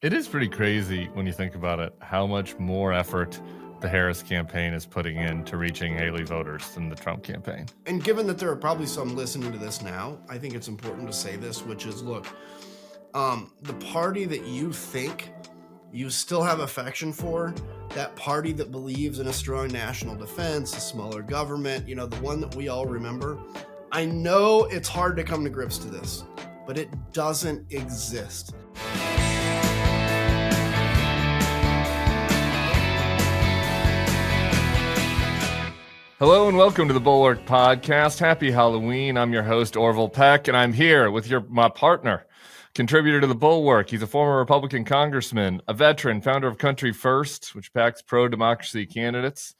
It is pretty crazy when you think about it, how much more effort the Harris campaign is putting into reaching Haley voters than the Trump campaign. And given that there are probably some listening to this now, I think it's important to say this, which is, look, the party that you think you still have affection for, that party that believes in a strong national defense, a smaller government, the one that we all remember, I know it's hard to come to grips to this, but it doesn't exist. Hello and welcome to the Bulwark podcast. Happy Halloween. I'm your host, Orville Peck, and I'm here with my partner, contributor to the Bulwark. He's a former Republican congressman, a veteran, founder of Country First, which backs pro-democracy candidates.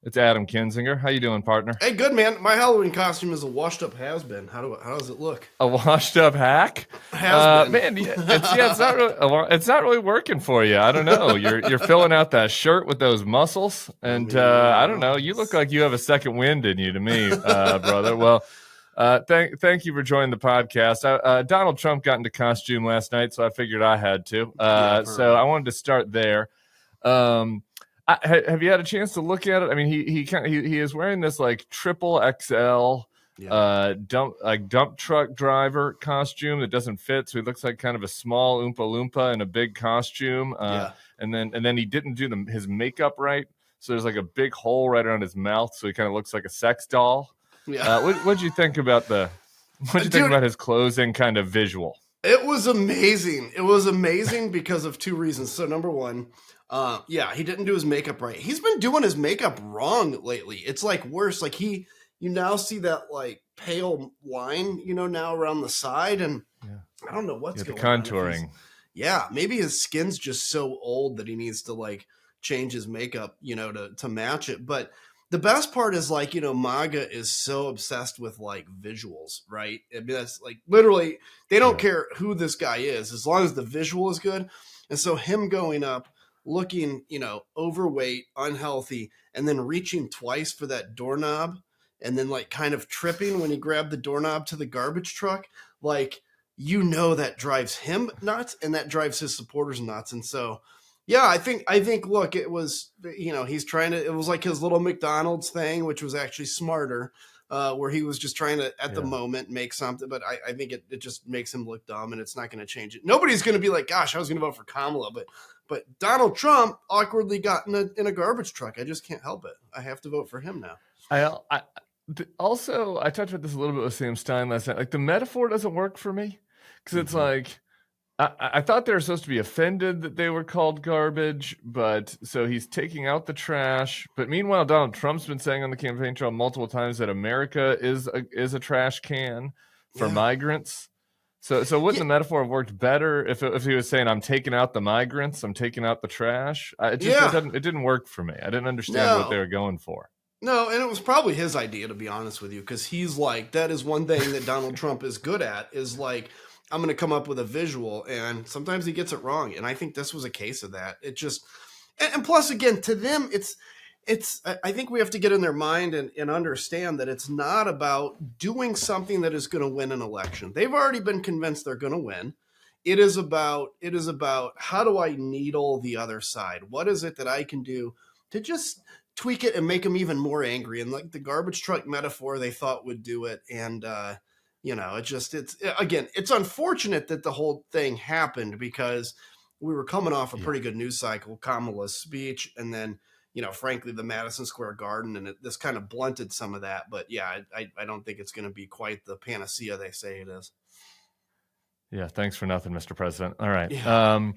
It's Adam Kinzinger. How you doing, partner? Hey, good, man. My Halloween costume is a washed-up has-been. How does it look? A washed-up hack? Has-been. Man, it's not really working for you. I don't know. You're filling out that shirt with those muscles, and I don't know. You look like you have a second wind in you to me, brother. Well, thank you for joining the podcast. Donald Trump got into costume last night, so I figured I had to. So I wanted to start there. Have you had a chance to look at it? I mean, he is wearing this like triple XL dump truck driver costume that doesn't fit, so he looks like kind of a small Oompa Loompa in a big costume. And then he didn't do his makeup right, so there's like a big hole right around his mouth, so he kind of looks like a sex doll. What'd you think about about his closing kind of visual? It was amazing. It was amazing because of two reasons. So number one, he didn't do his makeup right. He's been doing his makeup wrong lately. It's like worse. Like you now see that like pale line, now around the side, and I don't know what's going on. Contouring. Maybe his skin's just so old that he needs to like change his makeup, to match it. But the best part is like, MAGA is so obsessed with like visuals, right? I mean, that's like literally, they don't care who this guy is as long as the visual is good. And so him going up, looking, overweight, unhealthy, and then reaching twice for that doorknob and then like kind of tripping when he grabbed the doorknob to the garbage truck, like, that drives him nuts and that drives his supporters nuts. And so, I think, look, it was, he's trying to, it was like his little McDonald's thing, which was actually smarter, where he was just trying to, at the moment, make something. But I think it just makes him look dumb, and it's not going to change it. Nobody's going to be like, gosh, I was going to vote for Kamala, but Donald Trump awkwardly got in a garbage truck. I just can't help it. I have to vote for him now. I talked about this a little bit with Sam Stein last night. Like, the metaphor doesn't work for me, because it's like, I thought they were supposed to be offended that they were called garbage, but so he's taking out the trash. But meanwhile, Donald Trump's been saying on the campaign trail multiple times that America is a trash can for migrants. So wouldn't the metaphor have worked better if he was saying, I'm taking out the migrants, I'm taking out the trash? It didn't work for me. I didn't understand what they were going for. No, and it was probably his idea, to be honest with you, because he's like, that is one thing that Donald Trump is good at, is like, I'm going to come up with a visual, and sometimes he gets it wrong. And I think this was a case of that. It just, and plus again, to them, I think we have to get in their mind and understand that it's not about doing something that is going to win an election. They've already been convinced they're going to win. It is about how do I needle the other side? What is it that I can do to just tweak it and make them even more angry? And like the garbage truck metaphor, they thought would do it. And, it's unfortunate that the whole thing happened, because we were coming off a pretty good news cycle, Kamala's speech, and then, frankly, the Madison Square Garden, and this kind of blunted some of that. But I don't think it's going to be quite the panacea they say it is. Yeah, thanks for nothing, Mr. President. All right. Yeah.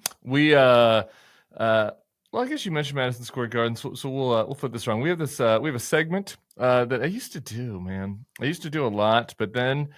Well, I guess you mentioned Madison Square Garden, so we'll flip this around. We have a segment that I used to do, man. I used to do a lot, but then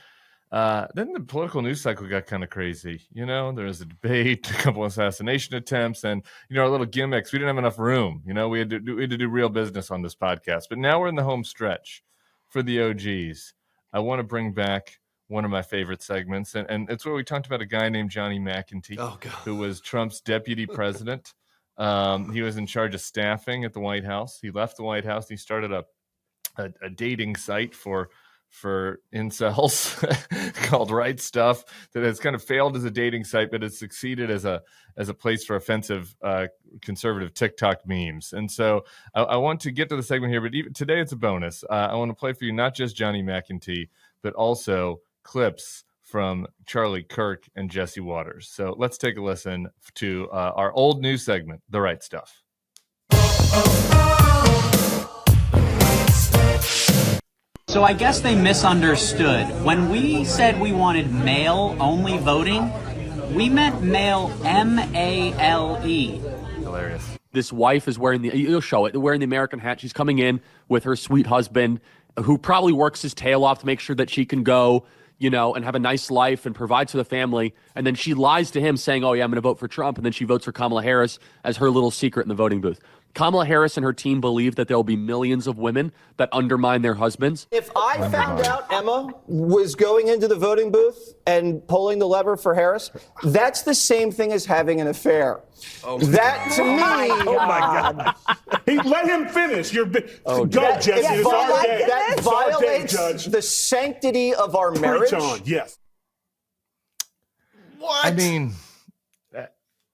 the political news cycle got kind of crazy. There was a debate, a couple assassination attempts, and our little gimmicks. We didn't have enough room. We had to do real business on this podcast. But now we're in the home stretch for the OGs. I want to bring back one of my favorite segments, and it's where we talked about a guy named Johnny McEntee, who was Trump's deputy president. He was in charge of staffing at the White House. He left the White House. He started a dating site for for incels called Right Stuff that has kind of failed as a dating site, but has succeeded as a place for offensive conservative TikTok memes. And so I want to get to the segment here, but even today it's a bonus. I want to play for you not just Johnny McEntee, but also clips from Charlie Kirk and Jesse Waters. So let's take a listen to our old news segment, The Right Stuff. So I guess they misunderstood. When we said we wanted male-only voting, we meant male, M-A-L-E. Hilarious. This wife is wearing you'll show it, wearing the American hat. She's coming in with her sweet husband, who probably works his tail off to make sure that she can go, and have a nice life and provide for the family. And then she lies to him saying, oh yeah, I'm going to vote for Trump. And then she votes for Kamala Harris as her little secret in the voting booth. Kamala Harris and her team believe that there will be millions of women that undermine their husbands. If I found out Emma was going into the voting booth and pulling the lever for Harris, that's the same thing as having an affair. That to me, oh my God! Let him finish. Go, Jesse. That violates the sanctity of our marriage. Preach on. Yes. What? I mean,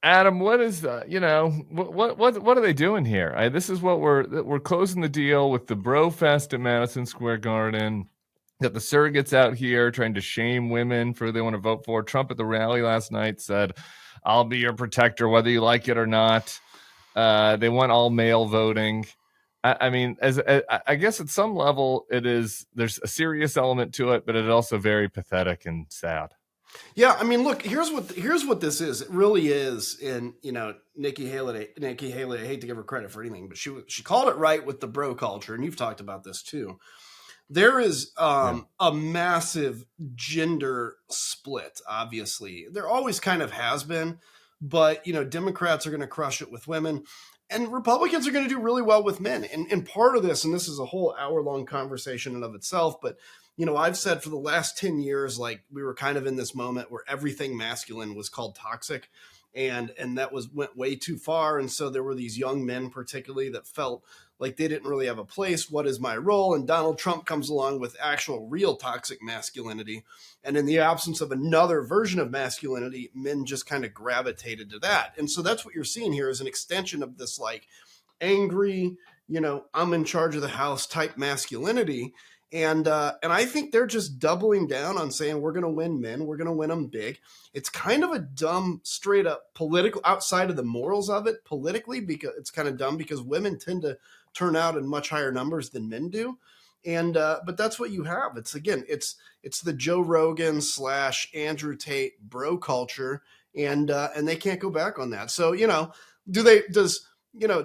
Adam, what is what are they doing here? This is what we're closing the deal with the bro fest at Madison Square Garden. Got the surrogates out here trying to shame women for who they want to vote for. Trump at the rally last night said, "I'll be your protector, whether you like it or not." They want all male voting. I mean, I guess at some level there's a serious element to it, but it's also very pathetic and sad. Yeah, I mean, look, here's what this is. It really is. And Nikki Haley, I hate to give her credit for anything, but she called it right with the bro culture, and you've talked about this too. There is a massive gender split. Obviously, there always kind of has been, but Democrats are going to crush it with women, and Republicans are going to do really well with men. And part of this, and this is a whole hour-long conversation in of itself, but I've said for the last 10 years, like, we were kind of in this moment where everything masculine was called toxic, and that went way too far. And so there were these young men particularly that felt like they didn't really have a place. What is my role? And Donald Trump comes along with actual real toxic masculinity. And in the absence of another version of masculinity, men just kind of gravitated to that. And so that's what you're seeing here is an extension of this like angry, I'm in charge of the house type masculinity. And I think they're just doubling down on saying we're going to win men. We're going to win them big. It's kind of a dumb, straight up political, outside of the morals of it politically, because it's kind of dumb because women tend to turn out in much higher numbers than men do. And but that's what you have. It's the Joe Rogan / Andrew Tate bro culture, and they can't go back on that. So does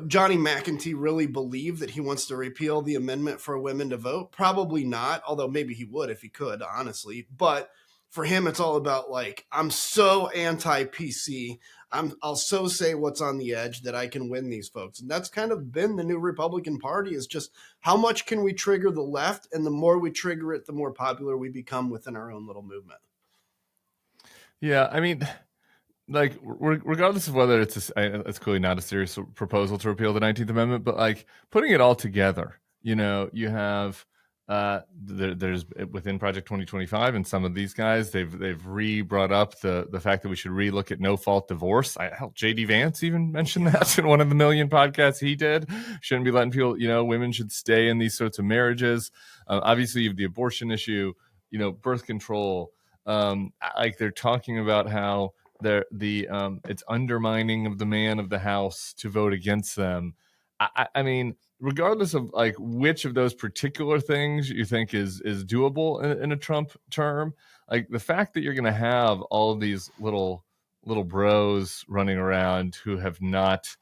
Johnny McEntee really believe that he wants to repeal the amendment for women to vote? Probably not, although maybe he would if he could, honestly. But for him, it's all about like, I'm so anti-PC. I'll so say what's on the edge that I can win these folks. And that's kind of been the new Republican Party, is just how much can we trigger the left? And the more we trigger it, the more popular we become within our own little movement. Yeah, I mean, like, regardless of whether it's clearly not a serious proposal to repeal the 19th Amendment, but like putting it all together, you have there's within Project 2025 and some of these guys they've brought up the fact that we should relook at no fault divorce. JD Vance even mentioned that in one of the million podcasts he did. Shouldn't be letting people, women should stay in these sorts of marriages. Obviously, you have the abortion issue, birth control. Like, they're talking about how it's undermining of the man of the house to vote against them. I mean, regardless of like which of those particular things you think is doable in a Trump term, like the fact that you're going to have all of these little bros running around who have not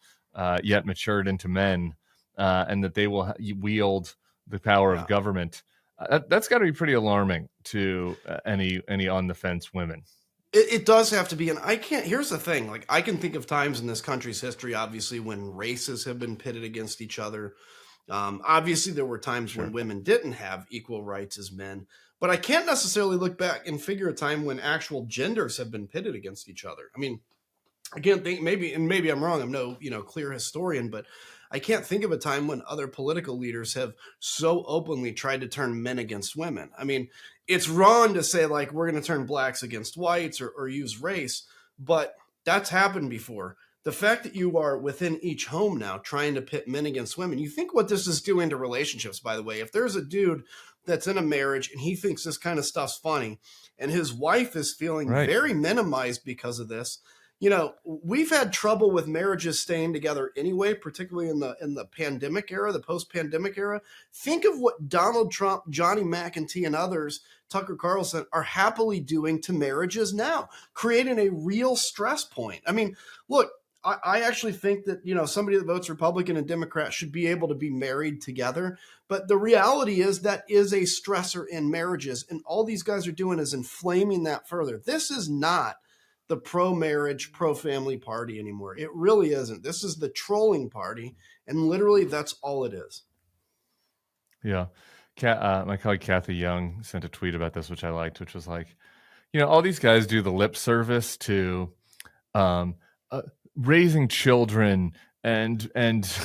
yet matured into men, and that they will wield the power of government, that's got to be pretty alarming to any on the fence women. It does have to be, and here's the thing, like, I can think of times in this country's history, obviously, when races have been pitted against each other. Obviously, there were times when women didn't have equal rights as men, but I can't necessarily look back and figure a time when actual genders have been pitted against each other. I mean, I can't think, maybe I'm wrong. I'm no, clear historian, but I can't think of a time when other political leaders have so openly tried to turn men against women. I mean, it's wrong to say like we're going to turn blacks against whites or use race, but that's happened before. The fact that you are within each home now trying to pit men against women, you think what this is doing to relationships, by the way. If there's a dude that's in a marriage and he thinks this kind of stuff's funny and his wife is feeling very minimized because of this, you know, we've had trouble with marriages staying together anyway, particularly in the pandemic era, the post-pandemic era. Think of what Donald Trump, Johnny McEntee, and others, Tucker Carlson, are happily doing to marriages now, creating a real stress point. I mean, look, I actually think that, you know, somebody that votes Republican and Democrat should be able to be married together. But the reality is that is a stressor in marriages. And all these guys are doing is inflaming that further. This is not the pro-marriage, pro-family party anymore. It really isn't. This is the trolling party. And literally that's all it is. Yeah. My colleague Kathy Young sent a tweet about this, which I liked, which was like, you know, all these guys do the lip service to raising children and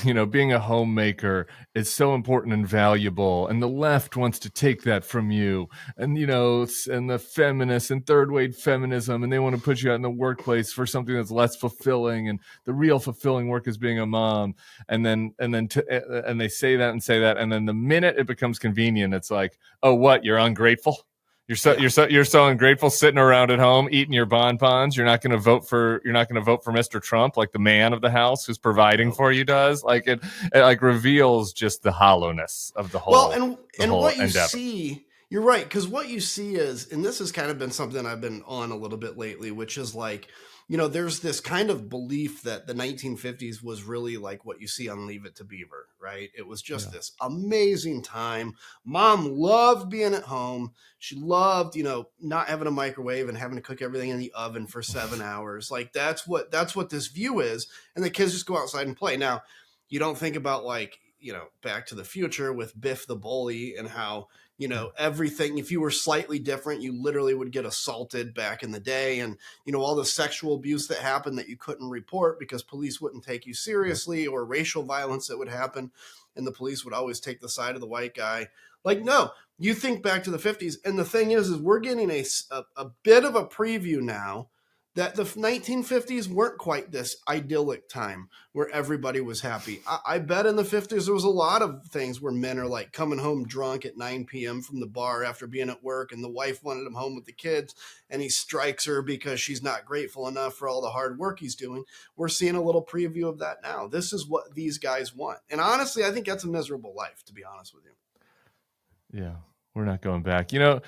you know, being a homemaker is so important and valuable, and the left wants to take that from you, and you know, and the feminists and third wave feminism, and they want to put you out in the workplace for something that's less fulfilling, and the real fulfilling work is being a mom. And then they say that, and then the minute it becomes convenient, it's like, oh, what, you're ungrateful? You're so ungrateful, sitting around at home eating your bonbons. You're not going to vote for Mr. Trump, like the man of the house who's providing for you does. Like it like reveals just the hollowness of the whole. Well, and whole what you endeavor. see, you're right, because what you see is, and this has kind of been something I've been on a little bit lately, which is like, you know, there's this kind of belief that the 1950s was really like what you see on Leave It to Beaver, right? It was just this amazing time. Mom loved being at home. She loved, you know, not having a microwave and having to cook everything in the oven for 7 hours. Like that's what this view is. And the kids just go outside and play. Now, you don't think about like, you know, Back to the Future with Biff the bully and how, you know, everything, if you were slightly different, you literally would get assaulted back in the day. And, you know, all the sexual abuse that happened that you couldn't report because police wouldn't take you seriously, or racial violence that would happen. And the police would always take the side of the white guy. Like, no, you think back to the 50s. And the thing is we're getting a bit of a preview now that the 1950s weren't quite this idyllic time where everybody was happy. I bet in the 50s there was a lot of things where men are like coming home drunk at 9 p.m. from the bar after being at work, and the wife wanted him home with the kids, and he strikes her because she's not grateful enough for all the hard work he's doing. We're seeing a little preview of that now. This is what these guys want. And honestly, I think that's a miserable life, to be honest with you. Yeah. We're not going back. You know,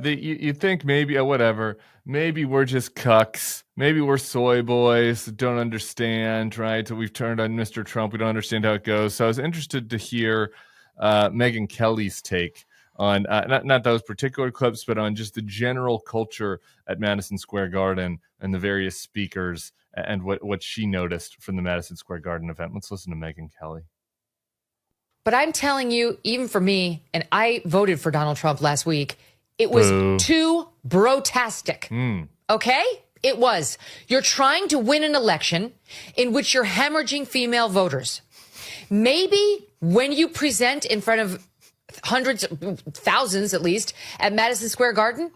you think maybe, whatever, maybe we're just cucks. Maybe we're soy boys that don't understand, right? So we've turned on Mr. Trump. We don't understand how it goes. So I was interested to hear Megyn Kelly's take on not those particular clips, but on just the general culture at Madison Square Garden and the various speakers and what she noticed from the Madison Square Garden event. Let's listen to Megyn Kelly. But I'm telling you, even for me, and I voted for Donald Trump last week, it was too brotastic. Okay? It was. You're trying to win an election in which you're hemorrhaging female voters. Maybe when you present in front of hundreds, thousands at least, at Madison Square Garden,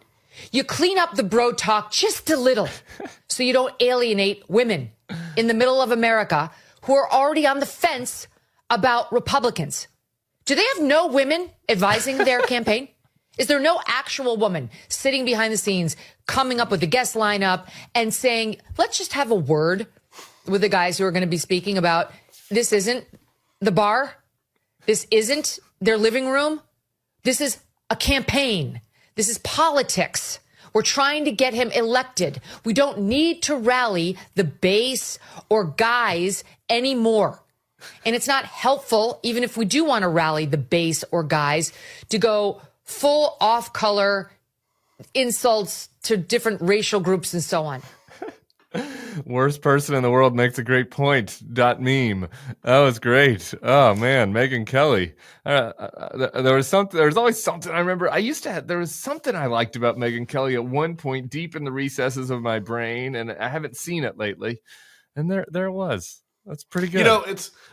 you clean up the bro talk just a little so you don't alienate women in the middle of America who are already on the fence about Republicans. Do they have no women advising their campaign? Is there no actual woman sitting behind the scenes coming up with the guest lineup and saying, let's just have a word with the guys who are going to be speaking about this isn't the bar. This isn't their living room. This is a campaign. This is politics. We're trying to get him elected. We don't need to rally the base or guys anymore. And it's not helpful, even if we do want to rally the base or guys, to go full off-color insults to different racial groups and so on. Worst person in the world makes a great point. Meme. That was great. Oh man, Megyn Kelly. There was always something I remember. There was something I liked about Megyn Kelly at one point, deep in the recesses of my brain, and I haven't seen it lately. And there it was. That's pretty good. You know,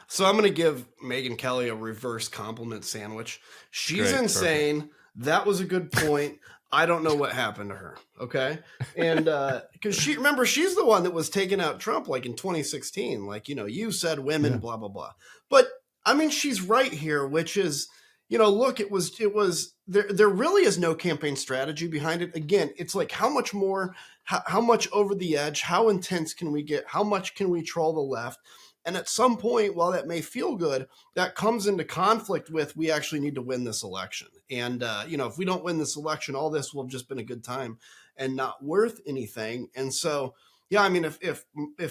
so I'm going to give Megyn Kelly a reverse compliment sandwich. She's Great, insane. perfect. That was a good point. I don't know what happened to her. Okay. And because she's the one that was taking out Trump like in 2016. Like, you know, you said women, blah, blah, blah. But I mean, she's right here, which is, you know, look, it was there really is no campaign strategy behind it. Again, it's like how much more, how much over the edge, how intense can we get? How much can we troll the left? And at some point, while that may feel good, that comes into conflict with we actually need to win this election. And, you know, if we don't win this election, all this will have just been a good time and not worth anything. And so, yeah, I mean, if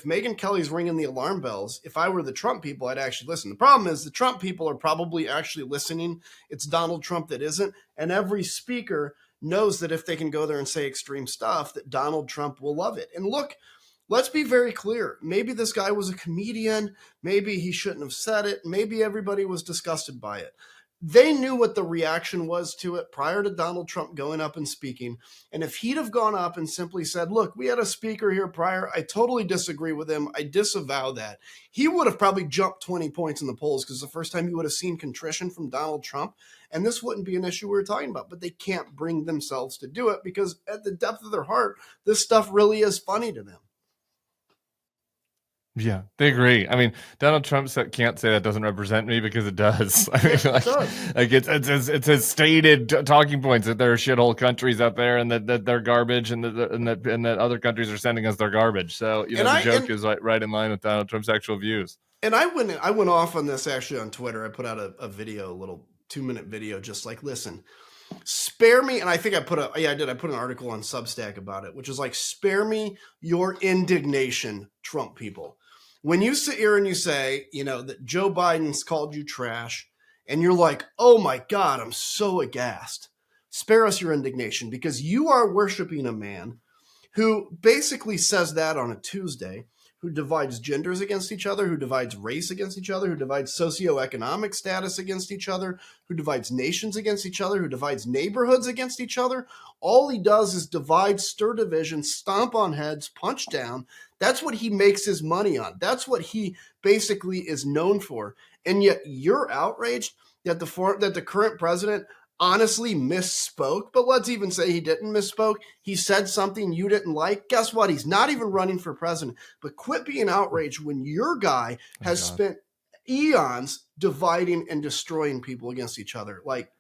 Megyn Kelly's ringing the alarm bells, if I were the Trump people, I'd actually listen. The problem is the Trump people are probably actually listening. It's Donald Trump that isn't. And every speaker knows that if they can go there and say extreme stuff, that Donald Trump will love it. And look, let's be very clear. Maybe this guy was a comedian. Maybe he shouldn't have said it. Maybe everybody was disgusted by it. They knew what the reaction was to it prior to Donald Trump going up and speaking. And if he'd have gone up and simply said, look, we had a speaker here prior. I totally disagree with him. I disavow that. He would have probably jumped 20 points in the polls because the first time you would have seen contrition from Donald Trump. And this wouldn't be an issue we were talking about. But they can't bring themselves to do it because at the depth of their heart, this stuff really is funny to them. Yeah, they agree. I mean, Donald Trump can't say that doesn't represent me because it does. I mean, it's his stated talking points that there are shithole countries out there and that they're garbage and that other countries are sending us their garbage. So you know the joke is right in line with Donald Trump's actual views. And I went off on this actually on Twitter. I put out a video, a little 2-minute video, just like, listen, spare me. And I think I put an article on Substack about it, which is like, spare me your indignation, Trump people. When you sit here and you say, you know, that Joe Biden's called you trash and you're like, oh my God, I'm so aghast. Spare us your indignation because you are worshiping a man who basically says that on a Tuesday, who divides genders against each other, who divides race against each other, who divides socioeconomic status against each other, who divides nations against each other, who divides neighborhoods against each other. All he does is divide, stir division, stomp on heads, punch down. That's what he makes his money on. That's what he basically is known for. And yet you're outraged that the current president honestly misspoke, but let's even say he didn't misspoke. He said something you didn't like. Guess what? He's not even running for president. But quit being outraged when your guy has spent eons dividing and destroying people against each other. Like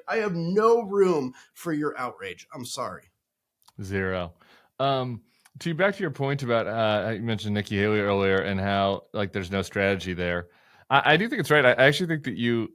I have no room for your outrage. I'm sorry. Zero. Back to your point about you mentioned Nikki Haley earlier and how like there's no strategy there. I do think it's right. I actually think that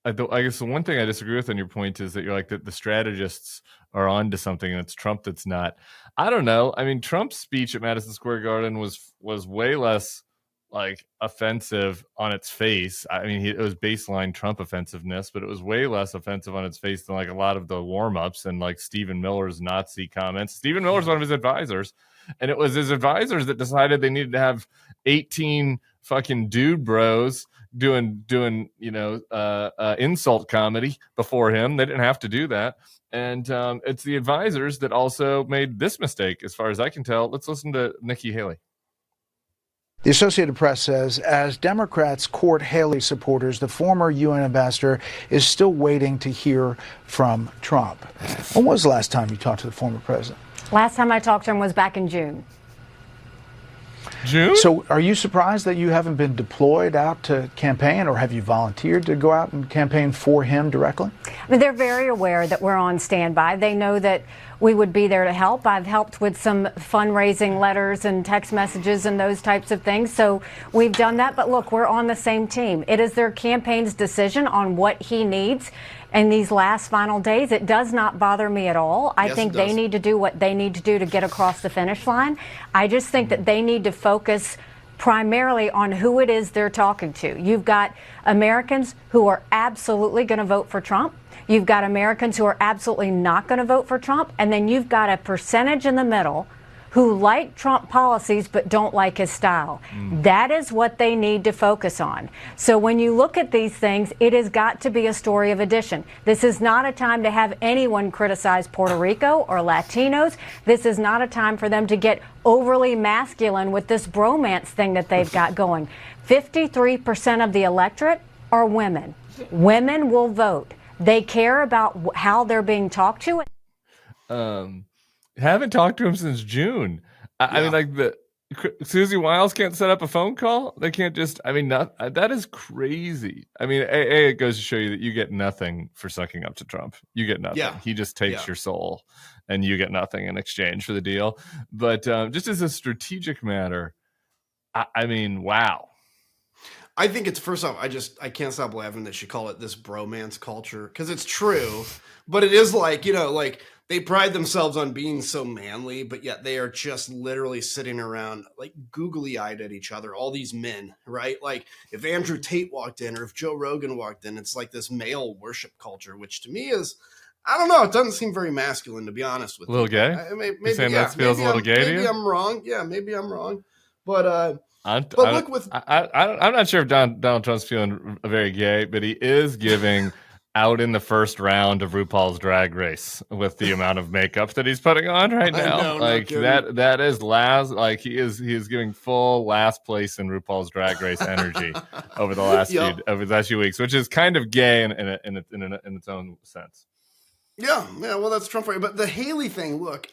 I guess the one thing I disagree with on your point is that you're like that the strategists are onto something and it's Trump that's not. I don't know. I mean, Trump's speech at Madison Square Garden was way less like offensive on its face. I mean, it was baseline Trump offensiveness, but it was way less offensive on its face than like a lot of the warm-ups and like Stephen Miller's Nazi comments. Stephen Miller's one of his advisors, and it was his advisors that decided they needed to have 18 fucking dude bros doing insult comedy before him. They didn't have to do that. And it's the advisors that also made this mistake, as far as I can tell. Let's listen to Nikki Haley. The Associated Press says as Democrats court Haley supporters, the former UN ambassador is still waiting to hear from Trump. When was the last time you talked to the former president? Last time I talked to him was back in June. June? So are you surprised that you haven't been deployed out to campaign, or have you volunteered to go out and campaign for him directly? I mean, they're very aware that we're on standby. They know that we would be there to help. I've helped with some fundraising letters and text messages and those types of things. So we've done that. But look, we're on the same team. It is their campaign's decision on what he needs in these last final days. It does not bother me at all. I think they need to do what they need to do to get across the finish line. I just think that they need to focus primarily on who it is they're talking to. You've got Americans who are absolutely going to vote for Trump. You've got Americans who are absolutely not going to vote for Trump. And then you've got a percentage in the middle who like Trump policies but don't like his style. That is what they need to focus on. So when you look at these things, it has got to be a story of addition. This is not a time to have anyone criticize Puerto Rico or Latinos. This is not a time for them to get overly masculine with this bromance thing that they've got going. 53% of the electorate are women. Women will vote. They care about how they're being talked to. Haven't talked to him since June. I mean, like Susie Wiles can't set up a phone call. They can't just. I mean, that is crazy. I mean, it goes to show you that you get nothing for sucking up to Trump. You get nothing. Yeah. He just takes your soul, and you get nothing in exchange for the deal. But just as a strategic matter, I mean, wow. I think it's, first off, I can't stop laughing that she called it this bromance culture, because it's true, but it is like, like they pride themselves on being so manly, but yet they are just literally sitting around like googly eyed at each other. All these men, right? Like if Andrew Tate walked in or if Joe Rogan walked in, it's like this male worship culture, which to me is, I don't know. It doesn't seem very masculine, to be honest with you. A little gay? Maybe that feels a little gay to you? Maybe I'm wrong. Yeah, maybe I'm wrong. But I'm not sure if Donald Trump's feeling very gay, but he is giving out in the first round of RuPaul's Drag Race with the amount of makeup that he's putting on right now. Like that is last. Like he is giving full last place in RuPaul's Drag Race energy over the last few weeks, which is kind of gay in its own sense. Yeah. Well, that's Trump for you. But the Haley thing, look,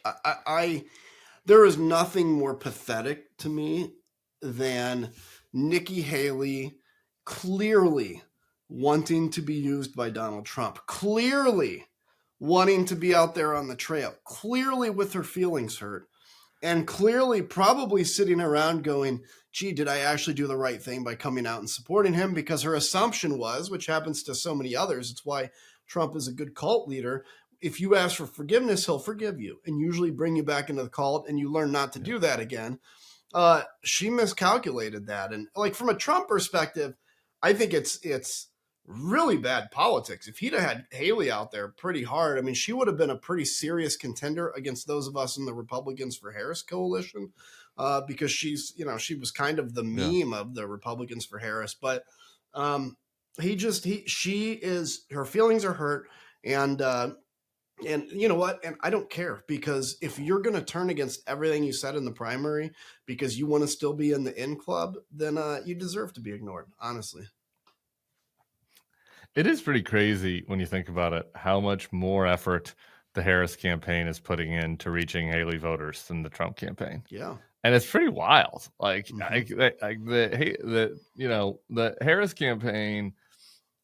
there is nothing more pathetic to me than Nikki Haley clearly wanting to be used by Donald Trump, clearly wanting to be out there on the trail, clearly with her feelings hurt, and clearly probably sitting around going, gee, did I actually do the right thing by coming out and supporting him? Because her assumption was, which happens to so many others, it's why Trump is a good cult leader, if you ask for forgiveness, he'll forgive you and usually bring you back into the cult, and you learn not to do that again. She miscalculated that. And like from a Trump perspective, I think it's really bad politics. If he'd have had Haley out there pretty hard, I mean, she would have been a pretty serious contender against those of us in the Republicans for Harris coalition, because she was kind of the meme of the Republicans for Harris. But her feelings are hurt, and you know what? And I don't care, because if you're going to turn against everything you said in the primary because you want to still be in the in club, then you deserve to be ignored, honestly. It is pretty crazy when you think about it, how much more effort the Harris campaign is putting into reaching Haley voters than the Trump campaign. Yeah. And it's pretty wild. Like, the Harris campaign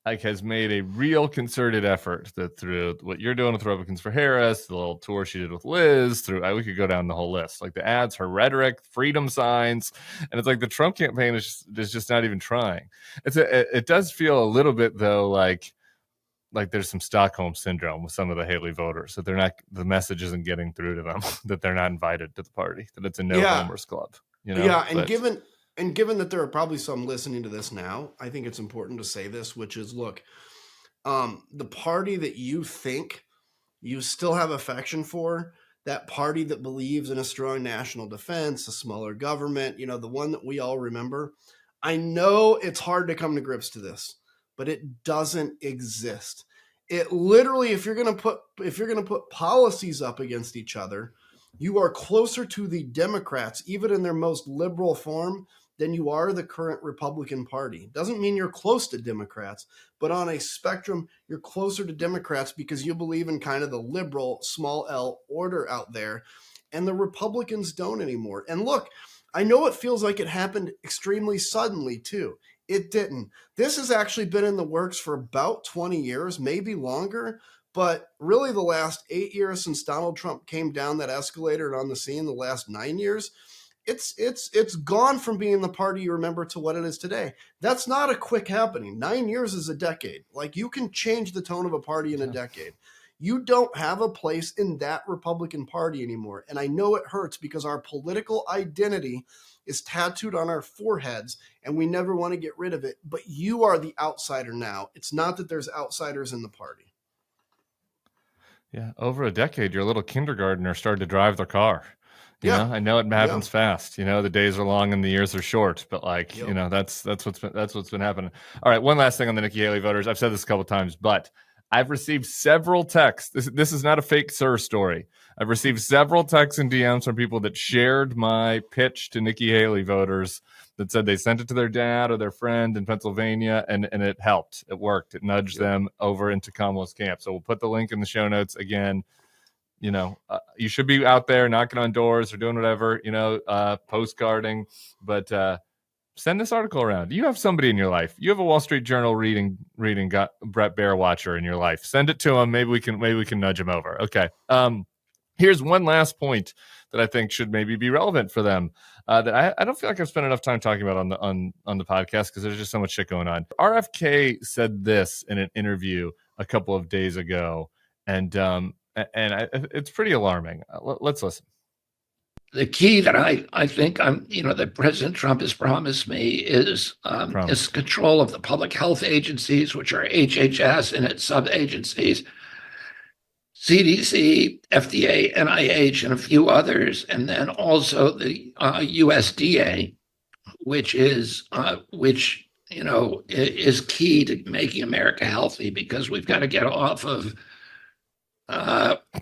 has made a real concerted effort that through what you're doing with Republicans for Harris, the little tour she did with Liz, we could go down the whole list, like the ads, her rhetoric, freedom signs, and it's like the Trump campaign is just not even trying. It does feel a little bit though like there's some Stockholm syndrome with some of the Haley voters, that the message isn't getting through to them, that they're not invited to the party, that it's a no homers club. And given that there are probably some listening to this now, I think it's important to say this, which is, look, the party that you think you still have affection for, that party that believes in a strong national defense, a smaller government, the one that we all remember, I know it's hard to come to grips to this, but it doesn't exist. It literally, if you're going to put policies up against each other, you are closer to the Democrats, even in their most liberal form, than you are the current Republican Party. Doesn't mean you're close to Democrats, but on a spectrum, you're closer to Democrats because you believe in kind of the liberal, small L order out there, and the Republicans don't anymore. And look, I know it feels like it happened extremely suddenly too. It didn't. This has actually been in the works for about 20 years, maybe longer, but really the last 8 years since Donald Trump came down that escalator and on the scene, the last 9 years, it's gone from being the party you remember to what it is today. That's not a quick happening. 9 years is a decade. Like, you can change the tone of a party in a decade. You don't have a place in that Republican Party anymore. And I know it hurts because our political identity is tattooed on our foreheads and we never want to get rid of it. But you are the outsider now. It's not that there's outsiders in the party. Yeah, over a decade, your little kindergartner started to drive their car. You know, I know it happens fast. You know, the days are long and the years are short, but like, you know, that's what's been happening. All right, one last thing on the Nikki Haley voters. I've said this a couple of times, but I've received several texts. This is not a fake sir story. I've received several texts and DMs from people that shared my pitch to Nikki Haley voters that said they sent it to their dad or their friend in Pennsylvania, and it helped. It worked. It nudged them over into Kamala's camp. So we'll put the link in the show notes again. You know, you should be out there knocking on doors or doing whatever, you know, postcarding, but send this article around. You have somebody in your life. You have a Wall Street Journal reading Brett Bear watcher in your life. Send it to him. Maybe we can nudge him over. Okay. Here's one last point that I think should maybe be relevant for them. That I don't feel like I've spent enough time talking about on the podcast because there's just so much shit going on. RFK said this in an interview a couple of days ago, and it's pretty alarming. Let's listen. The key that I think that President Trump has promised me is control of the public health agencies, which are HHS and its sub-agencies, CDC, FDA, NIH, and a few others, and then also the USDA, which is key to making America healthy, because we've got to get off of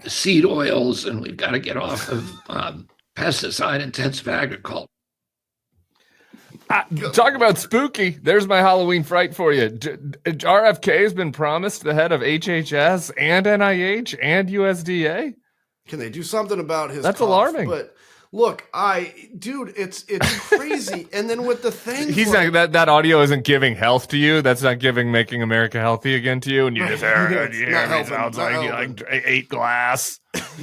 seed oils, and we've got to get off of pesticide-intensive agriculture. Talk about spooky. There's my Halloween fright for you. RFK has been promised the head of HHS and NIH and USDA. Can they do something about his? That's cough? alarming. But look, it's crazy. And then with the thing, he's like, not that audio isn't giving health to you. That's not making America healthy again to you. And you just sounds like you like ate glass.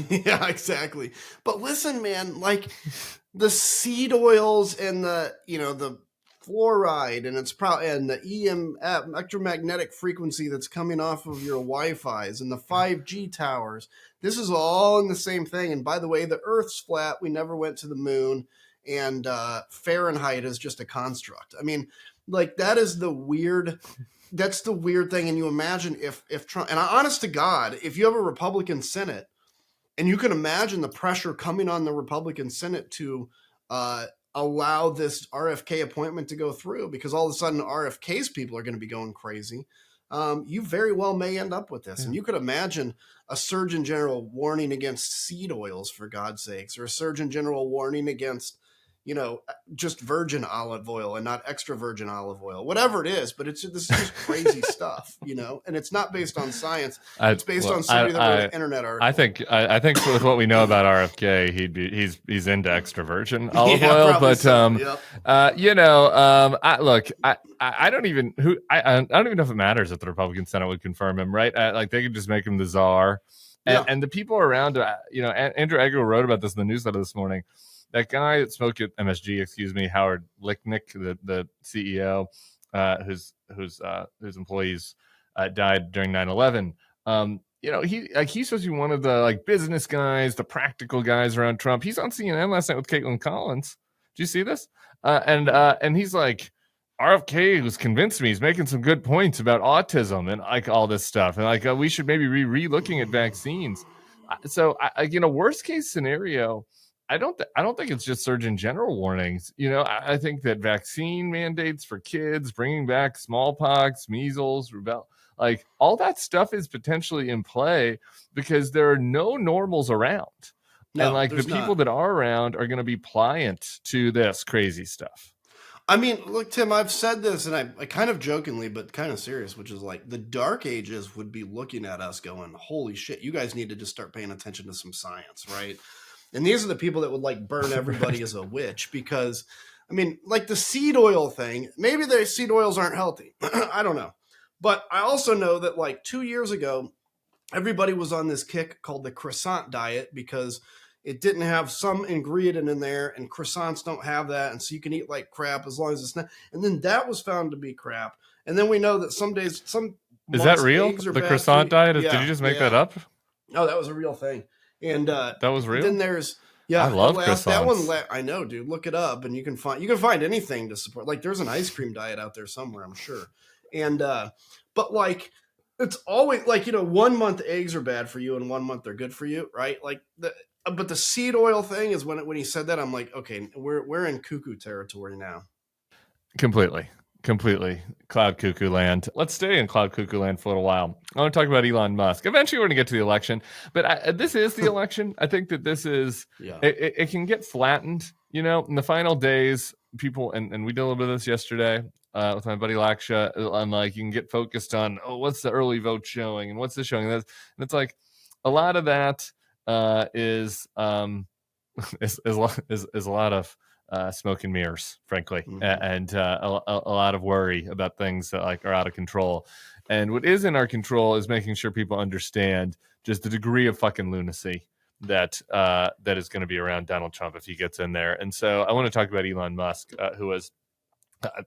Yeah, exactly. But listen, man, like the seed oils and the fluoride and and the electromagnetic frequency that's coming off of your Wi-Fi's and the 5G towers. This is all in the same thing. And by the way, the Earth's flat. We never went to the moon, and Fahrenheit is just a construct. I mean, like that's the weird thing. And you imagine if Trump, and honest to God, if you have a Republican Senate, and you can imagine the pressure coming on the Republican Senate to allow this RFK appointment to go through, because all of a sudden RFK's people are going to be going crazy. You very well may end up with this. And you could imagine a Surgeon General warning against seed oils, for God's sakes, or a Surgeon General warning against, just virgin olive oil and not extra virgin olive oil, whatever it is. But this is just crazy stuff, and it's not based on science. It's based on somebody that wrote an internet article. I think with what we know about RFK, he's into extra virgin olive oil, but I don't even know if it matters if the Republican Senate would confirm him, right? Like they could just make him the czar, and the people around, Andrew Egger wrote about this in the newsletter this morning. That guy that spoke at MSG, Howard Lichtnick, the CEO, whose employees died during 9/11. He's supposed to be one of the business guys, the practical guys around Trump. He's on CNN last night with Caitlin Collins. Did you see this? And he's like, RFK was convinced me. He's making some good points about autism and all this stuff, and we should maybe be re-looking at vaccines. So worst case scenario, I don't think it's just Surgeon General warnings. I think that vaccine mandates for kids, bringing back smallpox, measles, rubella, all that stuff is potentially in play because there are no normals around. No, and the people that are around are going to be pliant to this crazy stuff. I mean, look, Tim, I've said this, and I kind of jokingly, but kind of serious, which is the Dark Ages would be looking at us going, holy shit, you guys need to just start paying attention to some science, right? And these are the people that would burn everybody as a witch, because, the seed oil thing, maybe the seed oils aren't healthy. I don't know. But I also know that 2 years ago, everybody was on this kick called the croissant diet because it didn't have some ingredient in there, and croissants don't have that. And so you can eat like crap as long as it's not. And then that was found to be crap. And then we know that some days, is that real? The croissant diet? Did you just make that up? No, that was a real thing. And that was real. Then there's I love croissants. That one, I know, dude. Look it up, and you can find anything to support. There's an ice cream diet out there somewhere, I'm sure. And but it's always 1 month eggs are bad for you, and 1 month they're good for you, right? But the seed oil thing is when he said that, I'm like, okay, we're in cuckoo territory now. Completely. Cloud cuckoo land. Let's stay in cloud cuckoo land for a little while. I want to talk about Elon Musk. Eventually, we're going to get to the election, but this is the election. I think that this is, it can get flattened, in the final days, people, and we did a little bit of this yesterday with my buddy Laksha, on like, you can get focused on, what's the early vote showing and what's this showing? And it's like, a lot of that is a lot of smoke and mirrors, frankly, and a lot of worry about things that like are out of control. And what is in our control is making sure people understand just the degree of fucking lunacy that is going to be around Donald Trump if he gets in there. And so I want to talk about Elon Musk, who was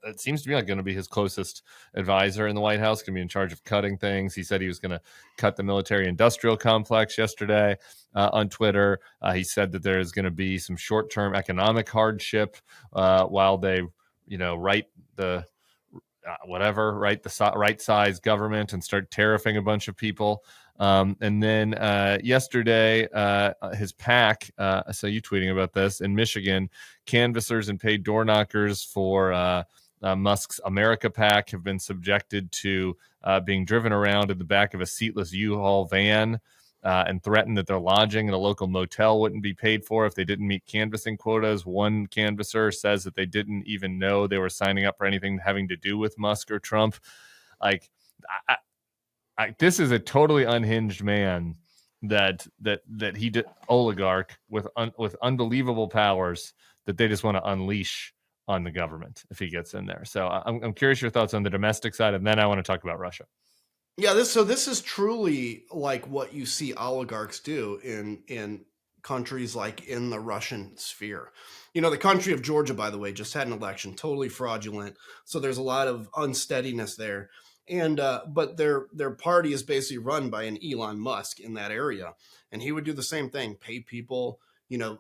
it seems to me like going to be his closest advisor in the White House, going to be in charge of cutting things. He said he was going to cut the military-industrial complex yesterday on Twitter. He said that there is going to be some short-term economic hardship while they, write the right size government and start tariffing a bunch of people. And then yesterday, his PAC, I saw you tweeting about this, in Michigan, canvassers and paid door knockers for Musk's America PAC have been subjected to being driven around in the back of a seatless U-Haul van and threatened that their lodging in a local motel wouldn't be paid for if they didn't meet canvassing quotas. One canvasser says that they didn't even know they were signing up for anything having to do with Musk or Trump. Like, this is a totally unhinged man that he did, oligarch with unbelievable powers that they just want to unleash on the government if he gets in there. So I'm curious your thoughts on the domestic side, and then I want to talk about Russia. Yeah, this is truly like what you see oligarchs do in countries like in the Russian sphere. The country of Georgia, by the way, just had an election, totally fraudulent. So there's a lot of unsteadiness there. And but their party is basically run by an Elon Musk in that area, and he would do the same thing: pay people,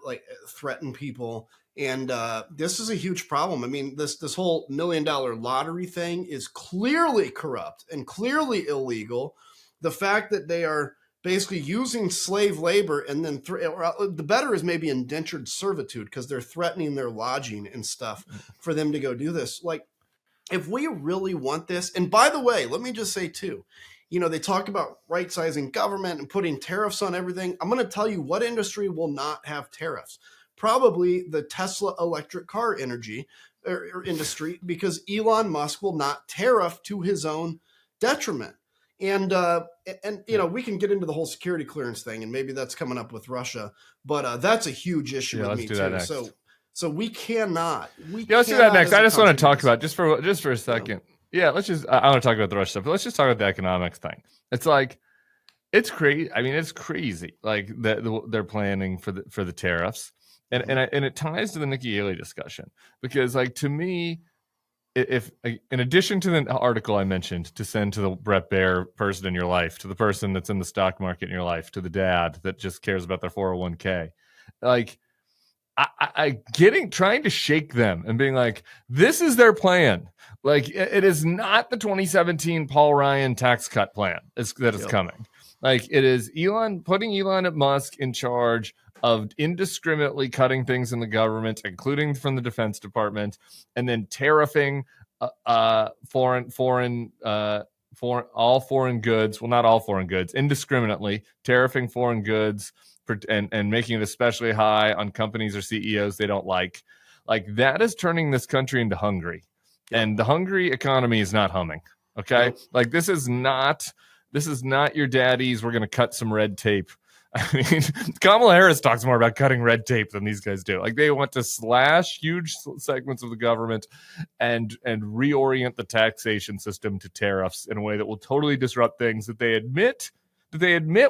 like threaten people. And this is a huge problem. I mean, this whole $1 million lottery thing is clearly corrupt and clearly illegal. The fact that they are basically using slave labor and then the better is maybe indentured servitude, because they're threatening their lodging and stuff for them to go do this. Like, if we really want this, and by the way, let me just say too, they talk about right-sizing government and putting tariffs on everything. I'm going to tell you what industry will not have tariffs. Probably the Tesla electric car industry, because Elon Musk will not tariff to his own detriment. And we can get into the whole security clearance thing, and maybe that's coming up with Russia, but that's a huge issue with me too. So we cannot. Let's do that next. I just want to talk about just for a second. Yeah, let's just. I want to talk about the Russia stuff, but let's just talk about the economics thing. It's like, it's crazy. I mean, it's crazy. Like they're planning for the tariffs, and it ties to the Nikki Haley discussion, because, like, to me, if in addition to the article I mentioned to send to the Brett Baer person in your life, to the person that's in the stock market in your life, to the dad that just cares about their 401k, like. Trying to shake them and being like, this is their plan. Like, it is not the 2017 Paul Ryan tax cut plan that is coming. Like, it is putting Elon Musk in charge of indiscriminately cutting things in the government, including from the Defense Department, and then tariffing all foreign goods. Well, not all foreign goods, indiscriminately tariffing foreign goods. And making it especially high on companies or CEOs they don't like. Like, that is turning this country into Hungary. And the Hungary economy is not humming. Okay. Like, this is not your daddy's, we're going to cut some red tape. I mean, Kamala Harris talks more about cutting red tape than these guys do. Like, they want to slash huge segments of the government and reorient the taxation system to tariffs in a way that will totally disrupt things that they admit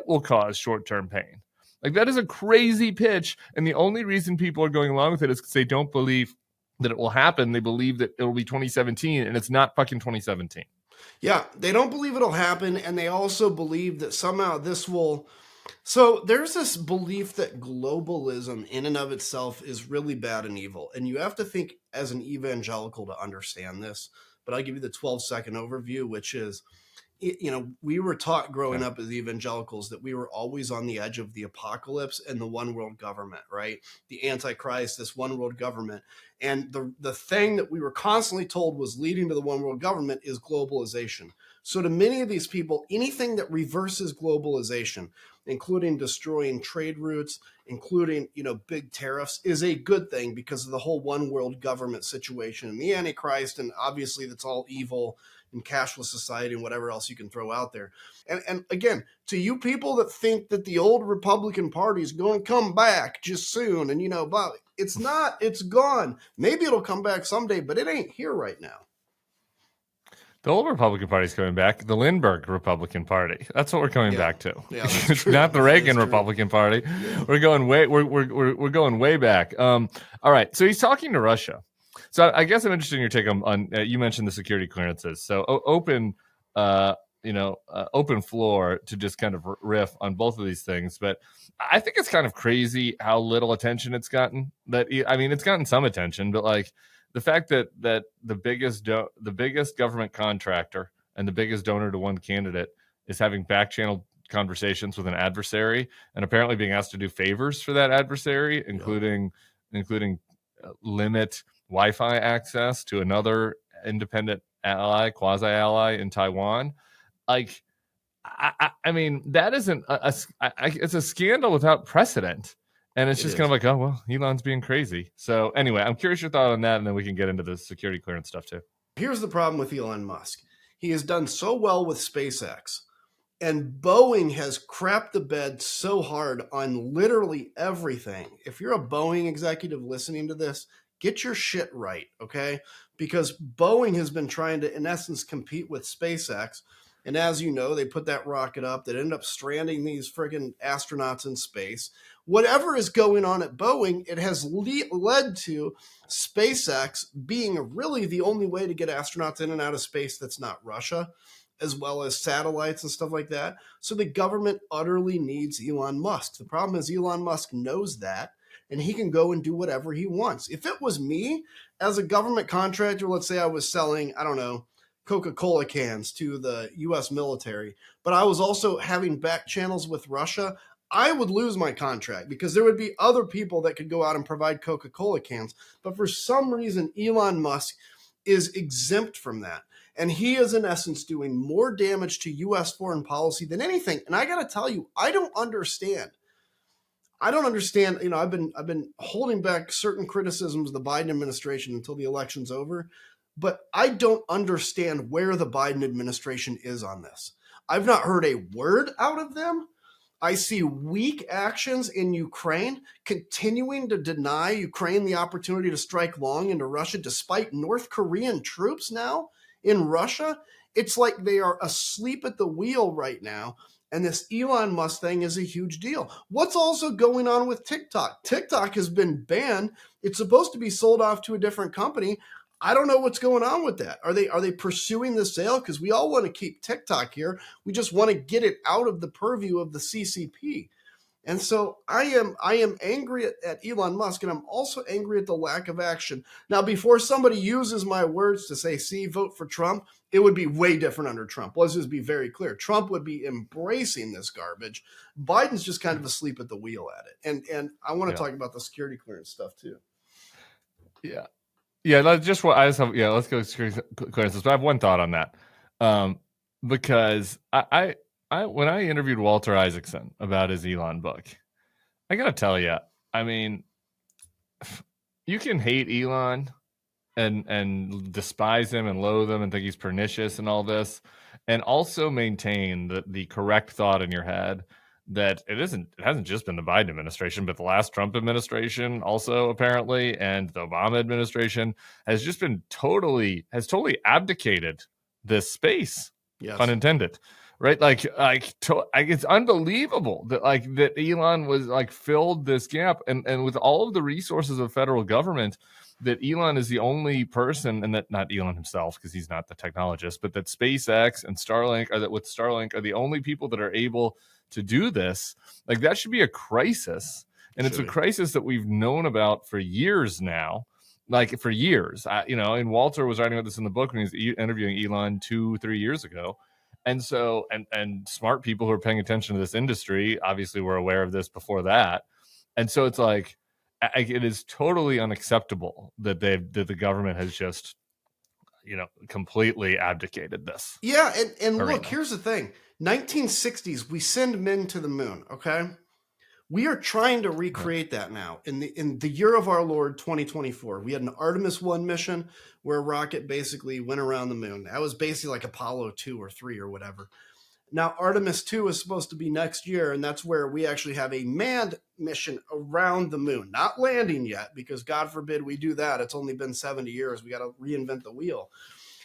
will cause short-term pain. Like, that is a crazy pitch, and the only reason people are going along with it is because they don't believe that it will happen. They believe that it will be 2017, and it's not fucking 2017. Yeah, they don't believe it'll happen, and they also believe that somehow this will... So there's this belief that globalism in and of itself is really bad and evil, and you have to think as an evangelical to understand this, but I'll give you the 12-second overview, which is we were taught growing up as evangelicals that we were always on the edge of the apocalypse and the one world government, right? The Antichrist, this one world government. And the thing that we were constantly told was leading to the one world government is globalization. So to many of these people, anything that reverses globalization, including destroying trade routes, including, big tariffs, is a good thing because of the whole one world government situation and the Antichrist. And obviously that's all evil and cashless society and whatever else you can throw out there. And again, to you people that think that the old Republican Party is going to come back just soon, and but it's not, it's gone. Maybe it'll come back someday, but it ain't here right now. The old Republican Party is coming back. The Lindbergh Republican Party. That's what we're coming back to. Yeah, that's true. Not the Reagan Republican Party. Yeah. We're going we're going way back. All right. So he's talking to Russia. So I guess I'm interested in your take on you mentioned the security clearances. So open floor to just kind of riff on both of these things. But I think it's kind of crazy how little attention it's gotten. It's gotten some attention, but like the fact that the biggest government contractor and the biggest donor to one candidate is having back channel conversations with an adversary and apparently being asked to do favors for that adversary, including limit Wi-Fi access to another independent ally, quasi-ally in Taiwan. Like, I mean, that isn't it's a scandal without precedent. And it's just kind of like, oh, well, Elon's being crazy. So anyway, I'm curious your thought on that, and then we can get into the security clearance stuff too. Here's the problem with Elon Musk. He has done so well with SpaceX, and Boeing has crapped the bed so hard on literally everything. If you're a Boeing executive listening to this, get your shit right, okay? Because Boeing has been trying to, in essence, compete with SpaceX. And as you know, they put that rocket up that ended up stranding these friggin' astronauts in space. Whatever is going on at Boeing, it has led to SpaceX being really the only way to get astronauts in and out of space that's not Russia, as well as satellites and stuff like that. So the government utterly needs Elon Musk. The problem is Elon Musk knows that, and he can go and do whatever he wants. If it was me as a government contractor, let's say I was selling, I don't know, Coca-Cola cans to the U.S. military, but I was also having back channels with Russia, I would lose my contract because there would be other people that could go out and provide Coca-Cola cans. But for some reason, Elon Musk is exempt from that. And he is, in essence, doing more damage to U.S. foreign policy than anything. And I got to tell you, I don't understand. I've been holding back certain criticisms of the Biden administration until the election's over. But I don't understand where the Biden administration is on this. I've not heard a word out of them. I see weak actions in Ukraine, continuing to deny Ukraine the opportunity to strike long into Russia despite North Korean troops now in Russia. It's like they are asleep at the wheel right now. And this Elon Musk thing is a huge deal. What's also going on with TikTok? TikTok has been banned. It's supposed to be sold off to a different company. I don't know what's going on with that. Are they pursuing the sale? Because we all want to keep TikTok here. We just want to get it out of the purview of the CCP. And so I am angry at Elon Musk, and I'm also angry at the lack of action. Now, before somebody uses my words to say, see, vote for Trump, it would be way different under Trump. Let's just be very clear. Trump would be embracing this garbage. Biden's just kind of asleep at the wheel at it. And I want to talk about the security clearance stuff too. Yeah. Yeah, let's go to security clearances. But I have one thought on that, because I when I interviewed Walter Isaacson about his Elon book, I gotta tell you, I mean, you can hate Elon and despise him and loathe him and think he's pernicious and all this, and also maintain the correct thought in your head that it hasn't just been the Biden administration, but the last Trump administration also apparently, and the Obama administration has just been totally abdicated this space, pun intended, right? Like it's unbelievable that Elon was filled this gap, and with all of the resources of federal government, that Elon is the only person, and that not Elon himself because he's not the technologist, but that SpaceX and Starlink are the only people that are able to do this. Like, that should be a crisis, and it's a crisis that we've known about for years now. For years, and Walter was writing about this in the book when he was interviewing Elon 2-3 years ago, And so, and smart people who are paying attention to this industry obviously were aware of this before that. And so it's like, it is totally unacceptable that the government has just, completely abdicated this. Yeah, and arena. look, here's the thing. 1960s, we send men to the moon, okay? We are trying to recreate that now. In the year of our Lord 2024, we had an Artemis 1 mission where a rocket basically went around the moon. That was basically like Apollo 2 or 3 or whatever. Now, Artemis 2 is supposed to be next year, and that's where we actually have a manned mission around the moon. Not landing yet, because God forbid we do that. It's only been 70 years. We got to reinvent the wheel.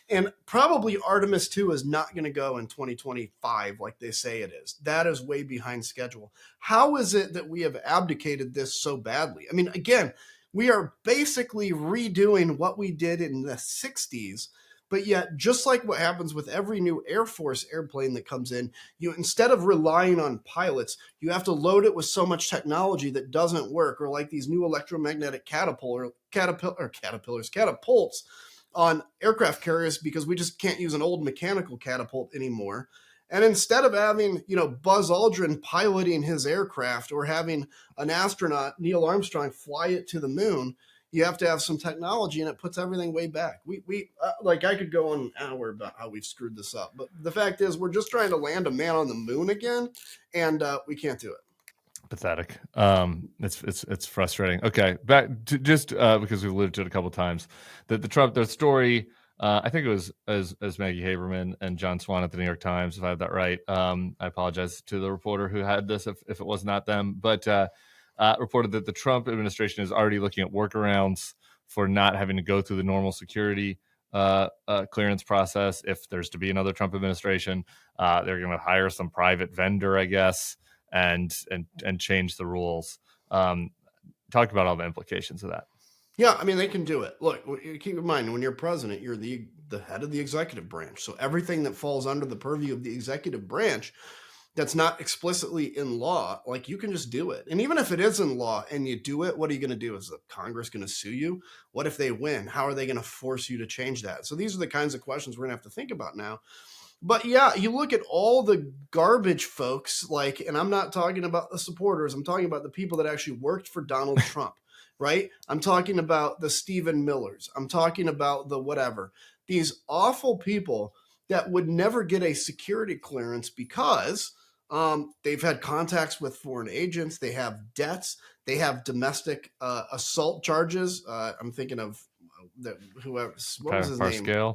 And probably Artemis 2 is not going to go in 2025 like they say it is. That is way behind schedule. How is it that we have abdicated this so badly? I mean, again, we are basically redoing what we did in the 60s. But yet, just like what happens with every new Air Force airplane that comes in, instead of relying on pilots, you have to load it with so much technology that doesn't work, or like these new electromagnetic catapults on aircraft carriers, because we just can't use an old mechanical catapult anymore. And instead of having, Buzz Aldrin piloting his aircraft, or having an astronaut, Neil Armstrong, fly it to the moon, you have to have some technology, and it puts everything way back. We I could go on an hour about how we've screwed this up, but the fact is, we're just trying to land a man on the moon again, and we can't do it. Pathetic. It's frustrating. Okay, back to just because we've alluded to it a couple of times, the story. I think it was as Maggie Haberman and John Swan at the New York Times, if I have that right. I apologize to the reporter who had this if it was not them, but reported that the Trump administration is already looking at workarounds for not having to go through the normal security clearance process. If there's to be another Trump administration, they're going to hire some private vendor, I guess, and change the rules. Talk about all the implications of that. Yeah, I mean, they can do it. Look, keep in mind, when you're president, you're the head of the executive branch. So everything that falls under the purview of the executive branch that's not explicitly in law, like, you can just do it. And even if it is in law and you do it, what are you going to do? Is the Congress going to sue you? What if they win? How are they going to force you to change that? So these are the kinds of questions we're going to have to think about now. But yeah, you look at all the garbage folks, and I'm not talking about the supporters. I'm talking about the people that actually worked for Donald Trump, right? I'm talking about the Stephen Millers. I'm talking about the whatever. These awful people that would never get a security clearance because they've had contacts with foreign agents. They have debts. They have domestic assault charges. I'm thinking of whoever. What was his name?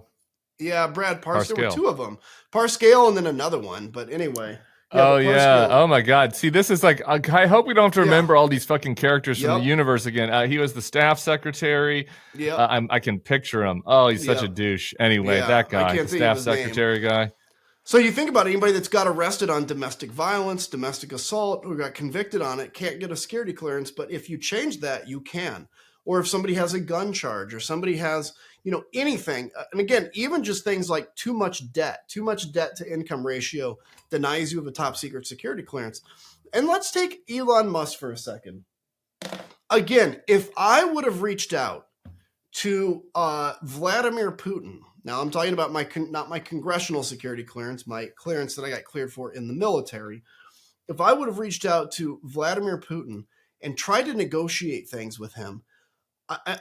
Yeah, Brad Parscale. There were two of them. Parscale and then another one. But anyway. Yeah, oh my God. See, this is like, I hope we don't have to remember all these fucking characters from the universe again. He was the staff secretary. Yeah. I can picture him. Oh, he's such a douche. Anyway, that guy, the staff secretary guy. So you think about it, anybody that's got arrested on domestic violence, domestic assault, who got convicted on it, can't get a security clearance. But if you change that, you can. Or if somebody has a gun charge, or somebody has, anything. And again, even just things like too much debt to income ratio denies you of a top secret security clearance. And let's take Elon Musk for a second. Again, if I would have reached out to Vladimir Putin, now I'm talking about not my congressional security clearance, my clearance that I got cleared for in the military. If I would have reached out to Vladimir Putin and tried to negotiate things with him,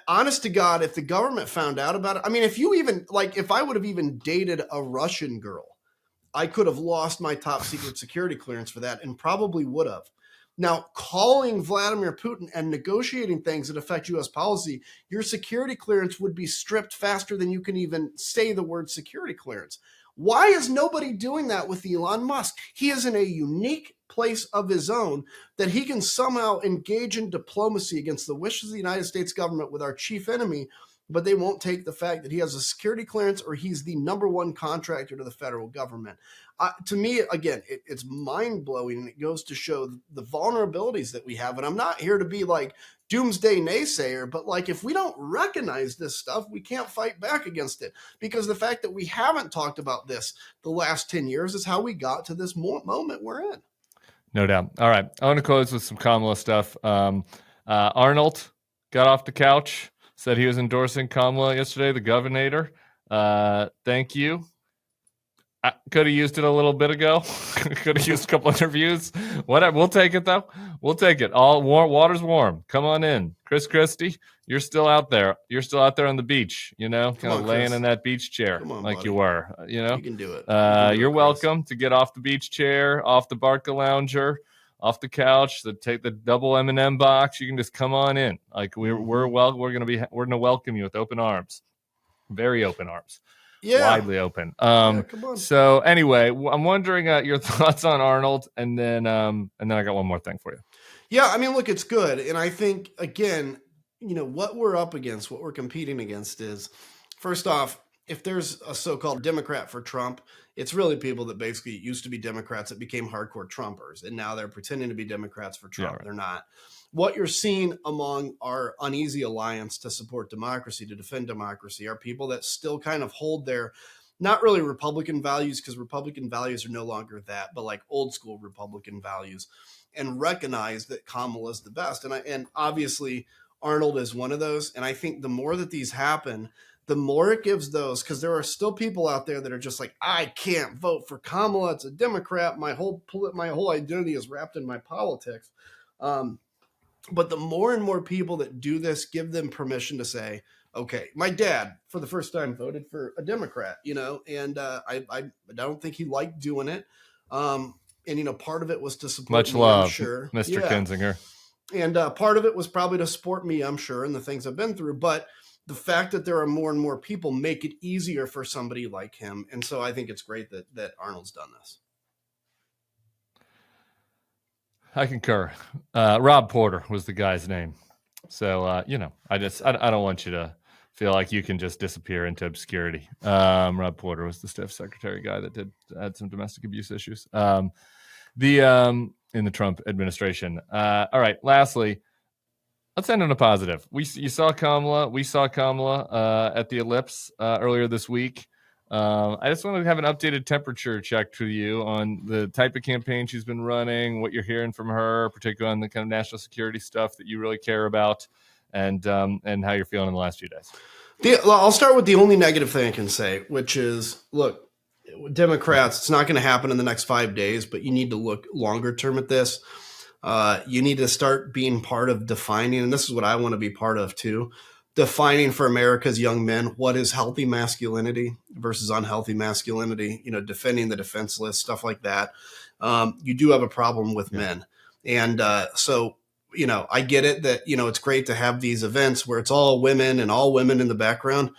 honest to God, if the government found out about it, I mean, if I would have even dated a Russian girl, I could have lost my top secret security clearance for that, and probably would have. Now, calling Vladimir Putin and negotiating things that affect U.S. policy, your security clearance would be stripped faster than you can even say the word security clearance. Why is nobody doing that with Elon Musk? He is in a unique place of his own that he can somehow engage in diplomacy against the wishes of the United States government with our chief enemy, but they won't take the fact that he has a security clearance or he's the number one contractor to the federal government. To me, again, it's mind-blowing, and it goes to show the vulnerabilities that we have. And I'm not here to be like doomsday naysayer, but if we don't recognize this stuff, we can't fight back against it, because the fact that we haven't talked about this the last 10 years is how we got to this moment we're in. No doubt. All right. I want to close with some Kamala stuff. Arnold got off the couch, said he was endorsing Kamala yesterday, the governor. Thank you. I could have used it a little bit ago. Could have used a couple interviews. Whatever. We'll take it though. We'll take it. All warm. Water's warm. Come on in, Chris Christie. You're still out there. You're still out there on the beach. You know, kind of laying in that beach chair like buddy. you were. You know, you can do it. You're welcome to get off the beach chair, off the Barca lounger, off the couch. To take the double M&M box. You can just come on in. Like we're gonna welcome you with open arms, very open arms. Yeah. Widely open. Come on. So anyway, I'm wondering your thoughts on Arnold, and then I got one more thing for you. Yeah, I mean, look, it's good, and I think again, what we're up against, what we're competing against is, first off, if there's a so-called Democrat for Trump, it's really people that basically used to be Democrats that became hardcore Trumpers, and now they're pretending to be Democrats for Trump. Yeah, right. They're not. What you're seeing among our uneasy alliance to support democracy, to defend democracy, are people that still kind of hold their, not really Republican values, because Republican values are no longer that, but like old school Republican values, and recognize that Kamala is the best. And obviously Arnold is one of those. And I think the more that these happen, the more it gives those, because there are still people out there that are just like, I can't vote for Kamala. It's a Democrat. My whole identity is wrapped in my politics. But the more and more people that do this, give them permission to say, okay, my dad, for the first time, voted for a Democrat, and I don't think he liked doing it. And, part of it was to support Much me, love, I'm sure. Mr. Kinzinger. And part of it was probably to support me, I'm sure, and the things I've been through. But the fact that there are more and more people make it easier for somebody like him. And so I think it's great that Arnold's done this. I concur. Rob Porter was the guy's name. So, I don't want you to feel like you can just disappear into obscurity. Rob Porter was the Stiff Secretary guy that had some domestic abuse issues in the Trump administration. All right. Lastly, let's end on a positive. We saw Kamala at the Ellipse earlier this week. I just want to have an updated temperature check to you on the type of campaign she's been running, what you're hearing from her, particularly on the kind of national security stuff that you really care about, and how you're feeling in the last few days. I'll start with the only negative thing I can say, which is, look, Democrats, it's not going to happen in the next 5 days, but you need to look longer term at this. You need to start being part of defining, and this is what I want to be part of too, defining for America's young men what is healthy masculinity versus unhealthy masculinity, defending the defenseless, stuff like that. You do have a problem with men. And so, I get it that, it's great to have these events where it's all women and all women in the background.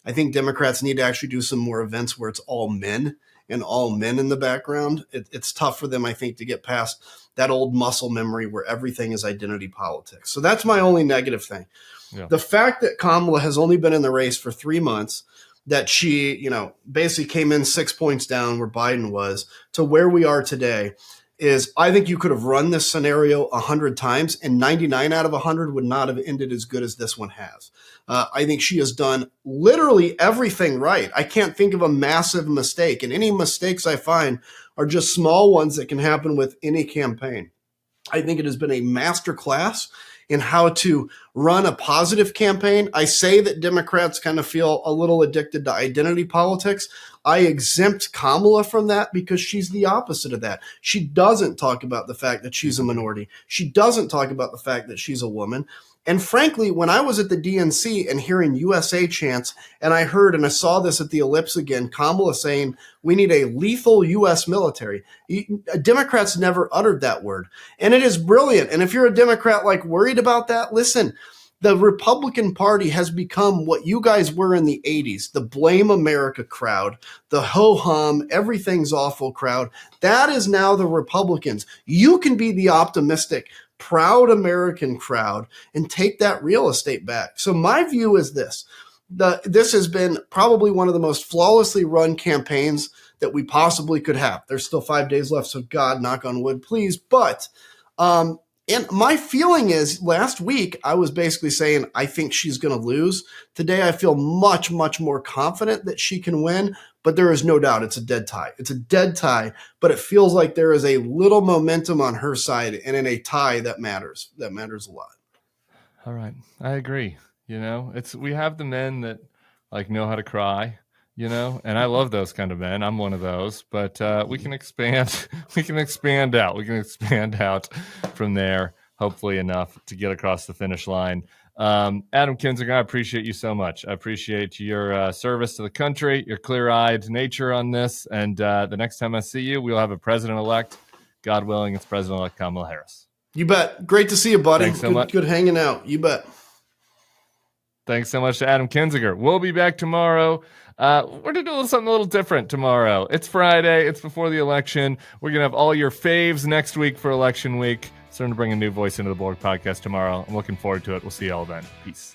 I think Democrats need to actually do some more events where it's all men and all men in the background. It's tough for them, I think, to get past that old muscle memory where everything is identity politics. So that's my only negative thing. Yeah. The fact that Kamala has only been in the race for 3 months, that she, basically came in 6 points down where Biden was to where we are today, is I think you could have run this scenario 100 times and 99 out of 100 would not have ended as good as this one has. I think she has done literally everything right. I can't think of a massive mistake, and any mistakes I find are just small ones that can happen with any campaign. I think it has been a masterclass in how to run a positive campaign. I say that Democrats kind of feel a little addicted to identity politics. I exempt Kamala from that because she's the opposite of that. She doesn't talk about the fact that she's a minority. She doesn't talk about the fact that she's a woman. And frankly, when I was at the DNC and hearing USA chants, and I heard, and I saw this at the Ellipse again, Kamala saying, we need a lethal U.S. military. Democrats never uttered that word. And it is brilliant. And if you're a Democrat worried about that, listen, the Republican Party has become what you guys were in the 80s, the blame America crowd, the ho-hum, everything's awful crowd. That is now the Republicans. You can be the optimistic, proud American crowd and take that real estate back. So my view is this. This has been probably one of the most flawlessly run campaigns that we possibly could have. There's still 5 days left, so God, knock on wood, please. But and my feeling is last week I was basically saying I think she's going to lose. Today I feel much, much more confident that she can win, but there is no doubt it's a dead tie. It's a dead tie, but it feels like there is a little momentum on her side, and in a tie that matters. That matters a lot. All right. I agree. We have the men that know how to cry and I love those kind of men. I'm one of those, but we can expand. We can expand out. We can expand out from there, hopefully enough to get across the finish line. Adam Kinzinger, I appreciate you so much. I appreciate your service to the country, your clear-eyed nature on this, and the next time I see you, we'll have a president-elect. God willing, it's President-elect Kamala Harris. You bet. Great to see you, buddy. Thanks so much. Good hanging out. You bet. Thanks so much to Adam Kinzinger. We'll be back tomorrow. We're going to do something a little different tomorrow. It's Friday. It's before the election. We're going to have all your faves next week for election week. Starting to bring a new voice into the Bulwark podcast tomorrow. I'm looking forward to it. We'll see you all then. Peace.